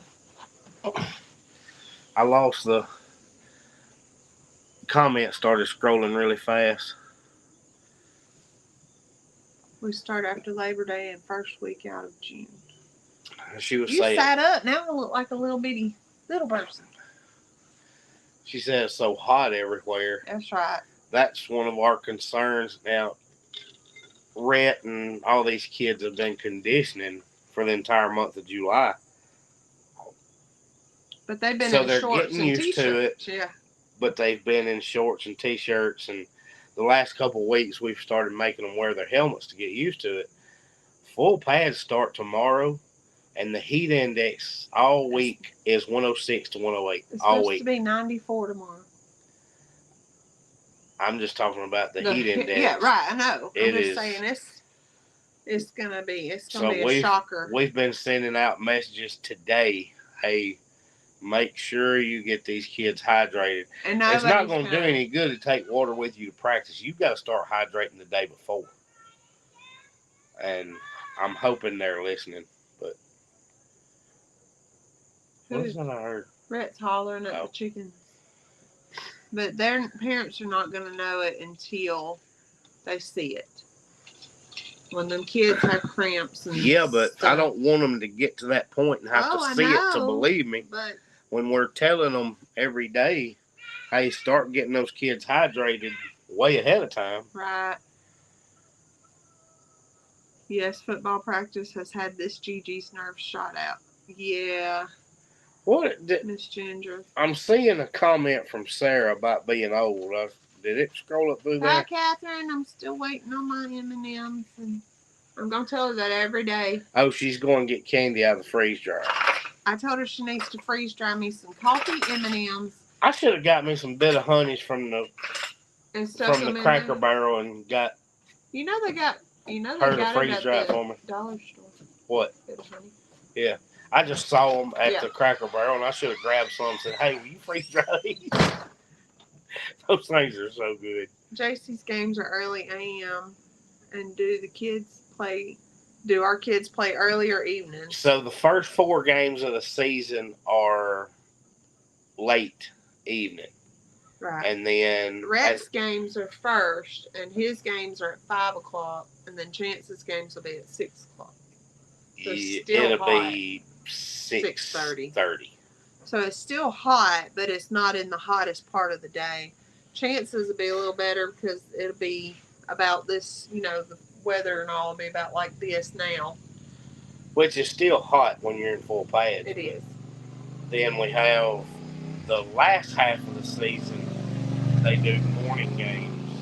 I lost the comments started scrolling really fast. We start after Labor Day and first week out of June. She was You saying. You sat up. Now I look like a little bitty little person. She said it's so hot everywhere. That's right. That's one of our concerns now. Rhett and all these kids have been conditioning for the entire month of July. But they've been so in they're shorts getting and used t-shirts. to it. Yeah. But they've been in shorts and t-shirts, and the last couple of weeks we've started making them wear their helmets to get used to it. Full pads start tomorrow, and the heat index all week is 106 to 108 It's all supposed week. to be 94 tomorrow. I'm just talking about the heat index. Yeah, right. I know. I'm just is, saying it's gonna be a shocker. We've been sending out messages today. Hey, make sure you get these kids hydrated. And it's not going to do any good to take water with you to practice. You've got to start hydrating the day before. And I'm hoping they're listening. But what's that I heard? Rhett's hollering at the chickens. But their parents are not going to know it until they see it. When them kids have cramps and but stuff. I don't want them to get to that point and have to see it to believe me. But when we're telling them every day, hey, start getting those kids hydrated way ahead of time. Right. Yes, football practice has had this Gigi's nerves shot out. Yeah. What? Miss Ginger. I'm seeing a comment from Sarah about being old. Did it scroll up through there? Hi, Catherine. I'm still waiting on my M&Ms, and I'm going to tell her that every day. Oh, she's going to get candy out of the freeze dryer. I told her she needs to freeze dry me some coffee M&Ms. I should have got me some bit of honeys from the Cracker Barrel and got. You know they got to freeze dry for me. Dollar store. What? Bit of honey. Yeah. I just saw them at the Cracker Barrel, and I should have grabbed some and said, hey, will you freeze dry these? Those things are so good. JC's games are early a.m. And do our kids play early or evening? So the first 4 games of the season are late evening. Right. And then Rhett's games are first, and his games are at 5 o'clock, and then Chance's games will be at 6 o'clock. So it'll be 6:30. So it's still hot, but it's not in the hottest part of the day. Chances will be a little better because it'll be about this, the weather and all will be about like this now. Which is still hot when you're in full pads. It is. Then we have the last half of the season. They do morning games,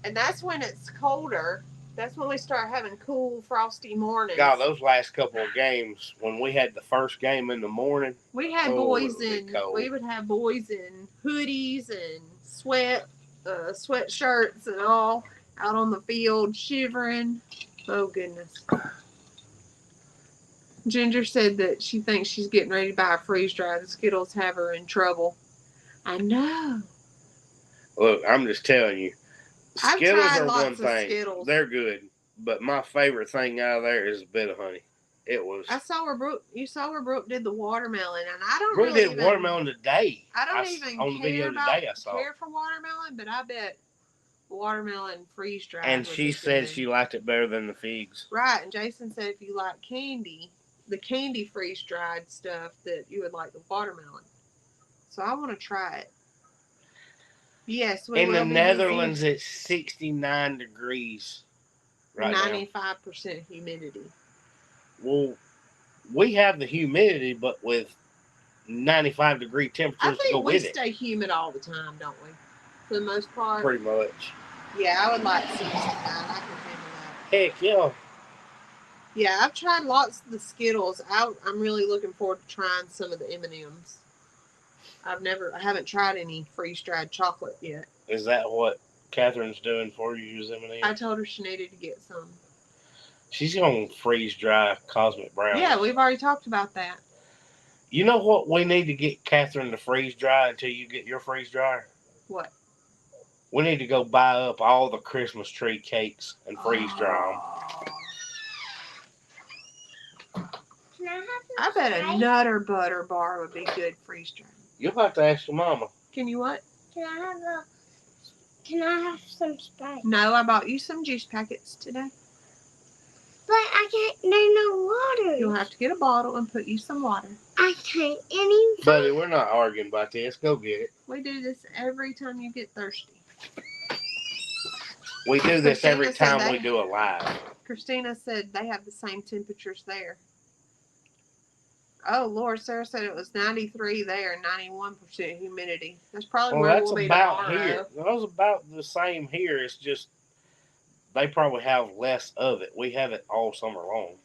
and that's when it's colder. That's when we start having cool, frosty mornings. God, those last couple of games, when we had the first game in the morning, we would have boys in hoodies and sweatshirts and all out on the field shivering. Oh goodness. Ginger said that she thinks she's getting ready to buy a freeze dry. The Skittles have her in trouble. I know. Look, I'm just telling you. Skittles are one thing. Skittles. They're good. But my favorite thing out of there is a bit of honey. It was. I saw where Brooke. You saw where Brooke did the watermelon, and I don't Brooke did watermelon today. I don't even on the video today. I saw care for watermelon, but I bet watermelon freeze dried. And she said she liked it better than the figs. Right, and Jason said if you like candy, the candy freeze dried stuff, that you would like the watermelon. So I want to try it. Yes, we in the Netherlands, it's 69 degrees. Right 95% humidity. Well, we have the humidity, but with 95-degree temperatures to go with it. I think we stay humid all the time, don't we? For the most part. Pretty much. Yeah, I would like 69. I can handle that. Heck yeah. Yeah, I've tried lots of the Skittles. I'm really looking forward to trying some of the M&Ms. I haven't tried any freeze-dried chocolate yet. Is that what Catherine's doing for you, M&Ms? I told her she needed to get some. She's going to freeze-dry Cosmic Brownies. Yeah, we've already talked about that. You know what we need to get Catherine to freeze-dry until you get your freeze-dryer? What? We need to go buy up all the Christmas tree cakes and freeze-dry them. I bet a Nutter Butter bar would be good freeze-dried. You'll have to ask your mama. Can you what? Can I have some Sprite? No, I bought you some juice packets today. But I can't. There's no water. You'll have to get a bottle and put you some water. I can't anything. Buddy, we're not arguing about this. Go get it. We do this every time you get thirsty. We do this every time we do a live. Christina said they have the same temperatures there. Oh, Lord, Sarah said it was 93 there, 91% humidity. That's probably where we'll be tomorrow. Here. That was about the same here. It's just they probably have less of it. We have it all summer long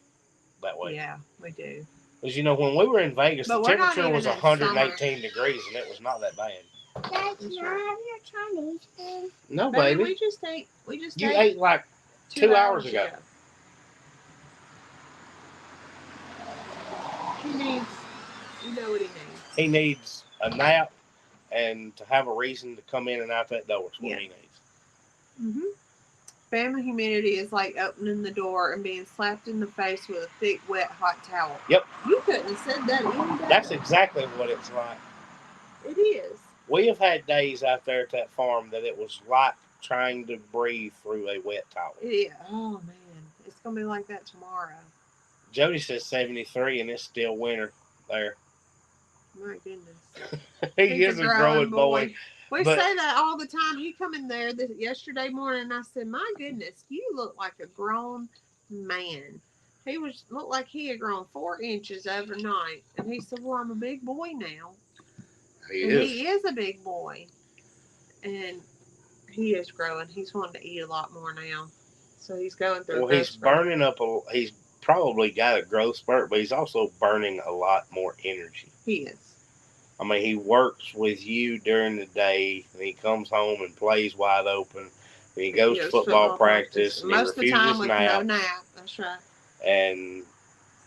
that way. Yeah, we do. Because, when we were in Vegas, the temperature was 118 summer. Degrees, and it was not that bad. Dad, can I have your Chinese food? No, baby. We just ate. You ate like 2 hours ago. He needs, you know what he needs. He needs a nap and to have a reason to come in and out that door. Is what he needs. Family humidity is like opening the door and being slapped in the face with a thick, wet, hot towel. Yep. You couldn't have said that any day. That's exactly what it's like. It is. We have had days out there at that farm that it was like trying to breathe through a wet towel. Yeah. Oh, man. It's going to be like that tomorrow. Jody says 73 and it's still winter there. My goodness. He is a growing boy. We say that all the time. He come in there yesterday morning and I said, my goodness, you look like a grown man. He looked like he had grown 4 inches overnight. And he said, well, I'm a big boy now. He is a big boy. And he is growing. He's wanting to eat a lot more now. So he's going through he's burning up he's probably got a growth spurt, but he's also burning a lot more energy. He is. I mean, he works with you during the day, and he comes home and plays wide open. And he goes to football practice, and most he refuses of the time with nap. no nap. That's right. And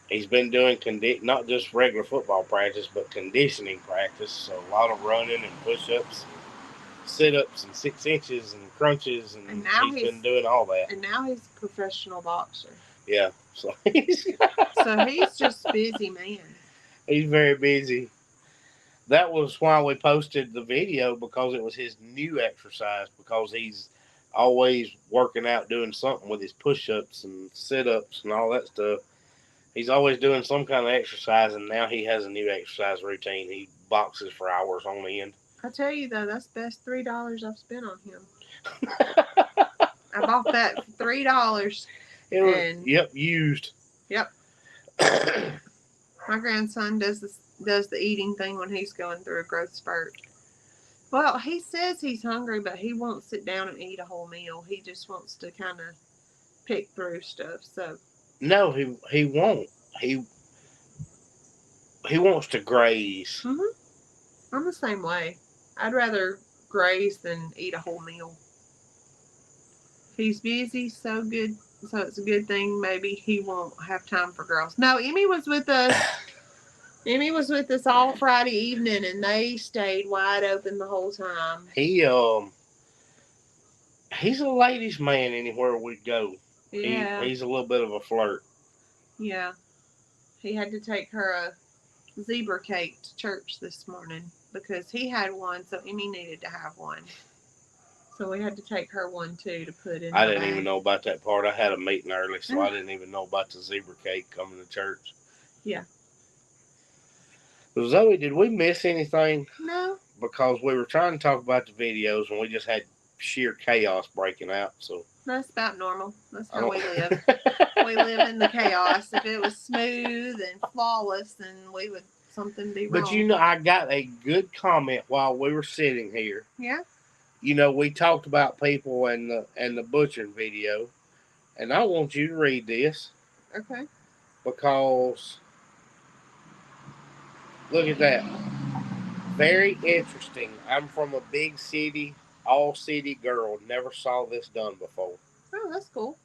he's been doing not just regular football practice, but conditioning practice. So a lot of running and push-ups, sit-ups, and 6 inches and crunches, and he's been doing all that. And now he's a professional boxer. Yeah, so he's just busy, man. He's very busy. That was why we posted the video, because it was his new exercise, because he's always working out doing something with his push-ups and sit-ups and all that stuff. He's always doing some kind of exercise, and now he has a new exercise routine. He boxes for hours on end. I tell you though, that's the best $3 I've spent on him. I bought that for $3. It was, And yep, used. Yep. My grandson does the eating thing when he's going through a growth spurt. Well, he says he's hungry, but he won't sit down and eat a whole meal. He just wants to kind of pick through stuff. So No, he won't. He wants to graze. I'm the same way. I'd rather graze than eat a whole meal. He's busy, so good. So it's a good thing. Maybe he won't have time for girls. No, Emmy was with us. Emmy was with us all Friday evening, and they stayed wide open the whole time. He's a ladies' man anywhere we go. Yeah. He's a little bit of a flirt. Yeah. He had to take her a zebra cake to church this morning because he had one, so Emmy needed to have one. So we had to take her one too to put in. I didn't even know about that part. I had a meeting early, so I didn't even know about the zebra cake coming to church. Yeah. Zoe, did we miss anything? No. Because we were trying to talk about the videos and we just had sheer chaos breaking out. So that's about normal. That's how we live. We live in the chaos. If it was smooth and flawless, then we would something be wrong. But you know, I got a good comment while we were sitting here. Yeah. You know, we talked about people and the butchering video, and I want you to read this. Okay. Because look at that. Very interesting. I'm from a big city, all city girl. Never saw this done before. Oh, that's cool.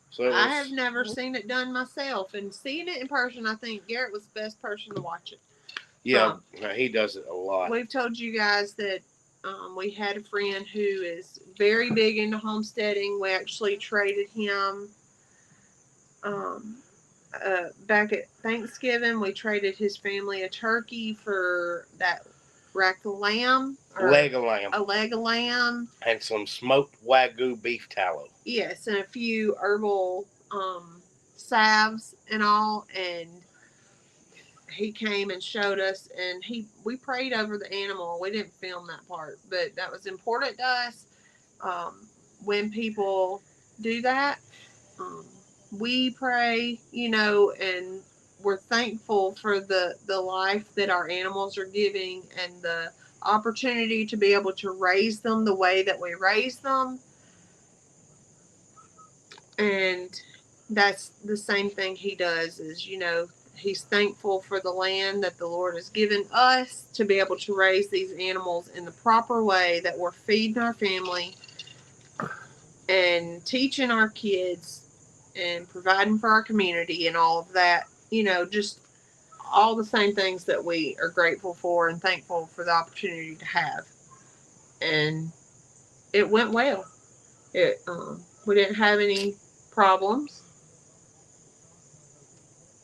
So I have never seen it done myself, and seeing it in person, I think Garrett was the best person to watch it. Yeah, he does it a lot. We've told you guys that we had a friend who is very big into homesteading. We actually traded him back at Thanksgiving. We traded his family a turkey for that rack of lamb. Leg of lamb. A leg of lamb. And some smoked Wagyu beef tallow. Yes, and a few herbal salves and all. And he came and showed us, and we prayed over the animal. We didn't film that part, but that was important to us. When people do that, we pray, and we're thankful for the life that our animals are giving and the opportunity to be able to raise them the way that we raise them. And that's the same thing he does is, he's thankful for the land that the Lord has given us to be able to raise these animals in the proper way, that we're feeding our family and teaching our kids and providing for our community and all of that, just all the same things that we are grateful for and thankful for the opportunity to have. And it went well. We didn't have any problems.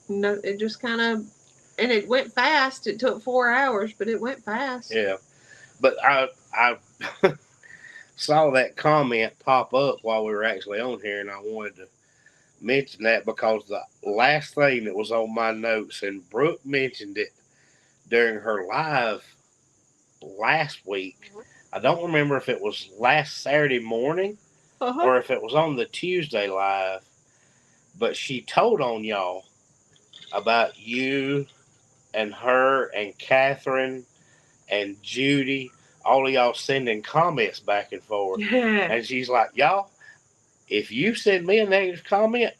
No, it just kind of, and it went fast. It took 4 hours, but it went fast. Yeah, but I saw that comment pop up while we were actually on here, and I wanted to mention that because the last thing that was on my notes, and Brooke mentioned it during her live last week. I don't remember if it was last Saturday morning or if it was on the Tuesday live, but she told on y'all about you and her and Catherine and Judy, all of y'all sending comments back and forth. Yeah. And she's like, y'all, if you send me a negative comment,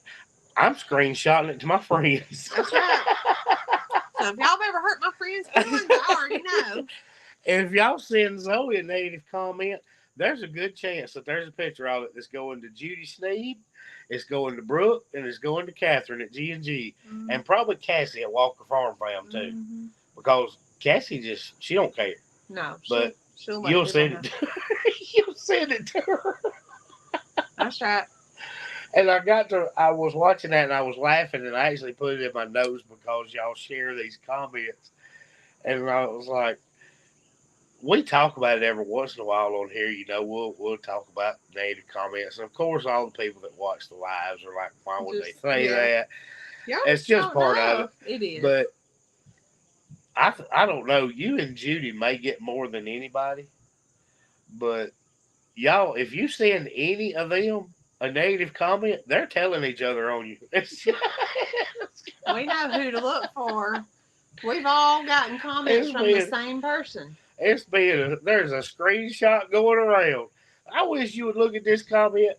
I'm screenshotting it to my friends. That's right. So if y'all ever hurt my friends' feelings, I already know. If y'all send Zoe a negative comment, there's a good chance that there's a picture of it that's going to Judy Sneed, it's going to Brooke, and it's going to Catherine at G&G, and probably Cassie at Walker Farm Fam too, because Cassie she don't care. No, but she'll you'll send it. You'll send it to her. That's right. And I was watching that and I was laughing, and I actually put it in my notes because y'all share these comments, and I was like, we talk about it every once in a while on here. We'll talk about negative comments. And of course, all the people that watch the lives are like, why would they say that? Y'all It's just don't part of know. it. It is. But I don't know. You and Judy may get more than anybody, but y'all, if you send any of them a negative comment, they're telling each other on you. We know who to look for. We've all gotten comments It's from the being, same person. there's a screenshot going around. I wish you would look at this comment.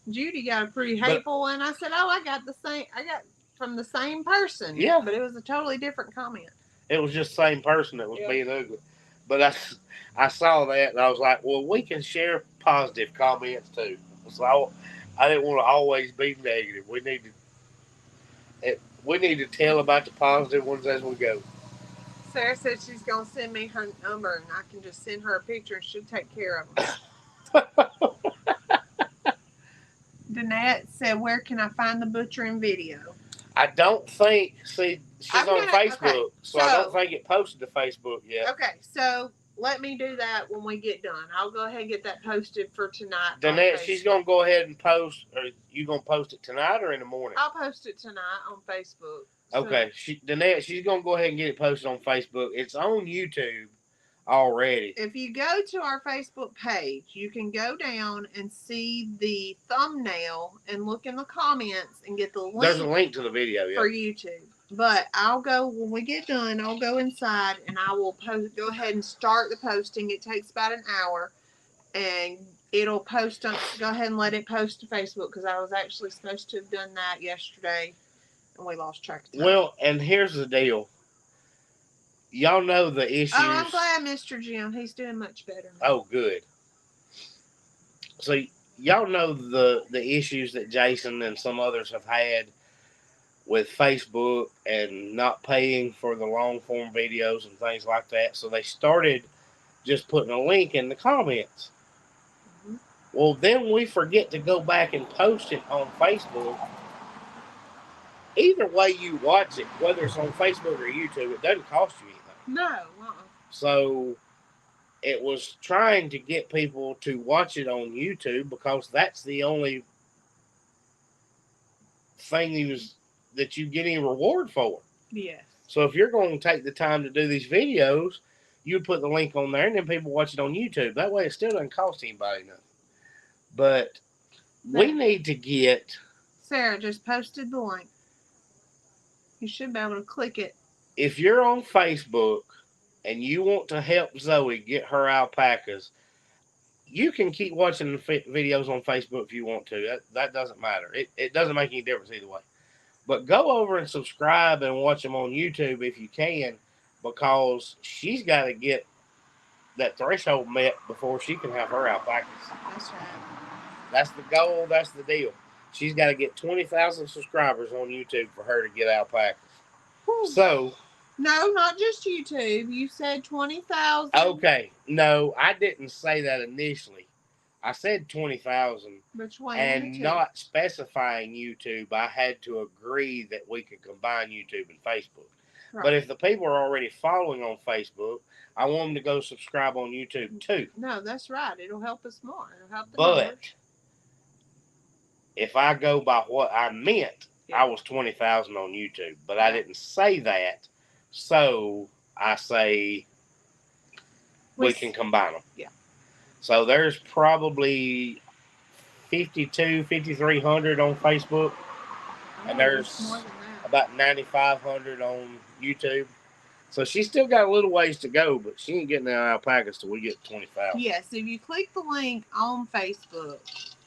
Judy got a pretty But hateful one. I said, "Oh, I got from the same person." yeah, But it was a totally different comment. it was just the same person that was Yep. being ugly. But I saw that and I was like, well, we can share positive comments too. So I didn't want to always be negative. We need to tell about the positive ones as we go. Sarah said she's gonna send me her number, and I can just send her a picture, and she'll take care of them. Danette said, "Where can I find the butchering video?" I don't think. See, she's on Facebook, Okay, so I don't think it posted to Facebook yet. Okay, so let me do that when we get done. I'll go ahead and get that posted for tonight. Danette, she's gonna go ahead and post. Or you gonna post it tonight or in the morning? I'll post it tonight on Facebook. Okay, Danette, she's gonna go ahead and get it posted on Facebook. It's on YouTube already. If you go to our Facebook page, you can go down and see the thumbnail and look in the comments and get the link. There's a link to the video, for YouTube. But I'll go when we get done. I'll go inside and I will go ahead and start the posting. It takes about an hour, and it'll post on. Go ahead and let it post to Facebook because I was actually supposed to have done that yesterday, and we lost track of time. Well, and here's the deal. Y'all know the issues. Oh, I'm glad Mr. Jim. He's doing much better now. Oh, good. So y'all know the issues that Jason and some others have had with Facebook and not paying for the long form videos and things like that. So they started just putting a link in the comments. Mm-hmm. Well, then we forget to go back and post it on Facebook. Either way you watch it, whether it's on Facebook or YouTube, it doesn't cost you anything. No. So it was trying to get people to watch it on YouTube because that's the only thing that you get any reward for. Yes. So if you're going to take the time to do these videos, you put the link on there and then people watch it on YouTube. That way it still doesn't cost anybody nothing. But we need to get... Sarah just posted the link. You should be able to click it. If you're on Facebook and you want to help Zoe get her alpacas, you can keep watching the videos on Facebook if you want to. That doesn't matter. It doesn't make any difference either way. But go over and subscribe and watch them on YouTube if you can, because she's got to get that threshold met before she can have her alpacas. That's right. That's the goal. That's the deal. She's got to get 20,000 subscribers on YouTube for her to get alpacas. So... No, not just YouTube. You said 20,000. Okay. No, I didn't say that initially. I said 20,000. And YouTube. Not specifying YouTube, I had to agree that we could combine YouTube and Facebook. Right. But if the people are already following on Facebook, I want them to go subscribe on YouTube too. No, that's right. It'll help us more. It'll help the numbers. If I go by what I meant, I was 20,000 on YouTube. But I didn't say that. So I say we can combine them. Yeah. So there's probably 5,300 on Facebook. And there's about 9,500 on YouTube. So she's still got a little ways to go, but she ain't getting the alpacas till we get 20,000. Yes, if you click the link on Facebook,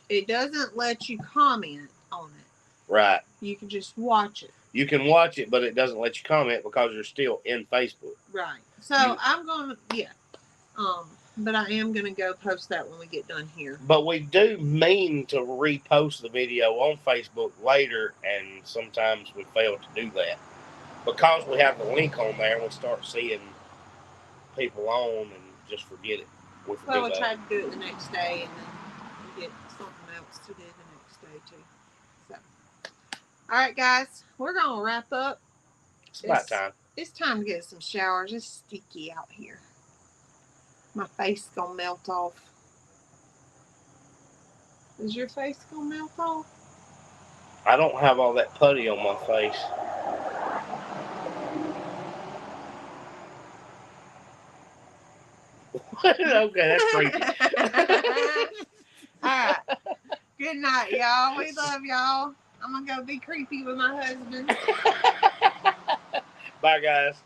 it doesn't let you comment on it. Right. You can just watch it. You can watch it, but it doesn't let you comment because you're still in Facebook. Right. So I'm going to, but I am going to go post that when we get done here. But we do mean to repost the video on Facebook later, and sometimes we fail to do that. Because we have the link on there and we start seeing people on and just forget it. We'll try to do it the next day and then we get something else to do the next day too. So, all right, guys, we're going to wrap up. It's about time. It's time to get some showers. It's sticky out here. My face is going to melt off. Is your face going to melt off? I don't have all that putty on my face. Okay, that's creepy. Alright. Good night, y'all. We love y'all. I'm gonna go be creepy with my husband. Bye, guys.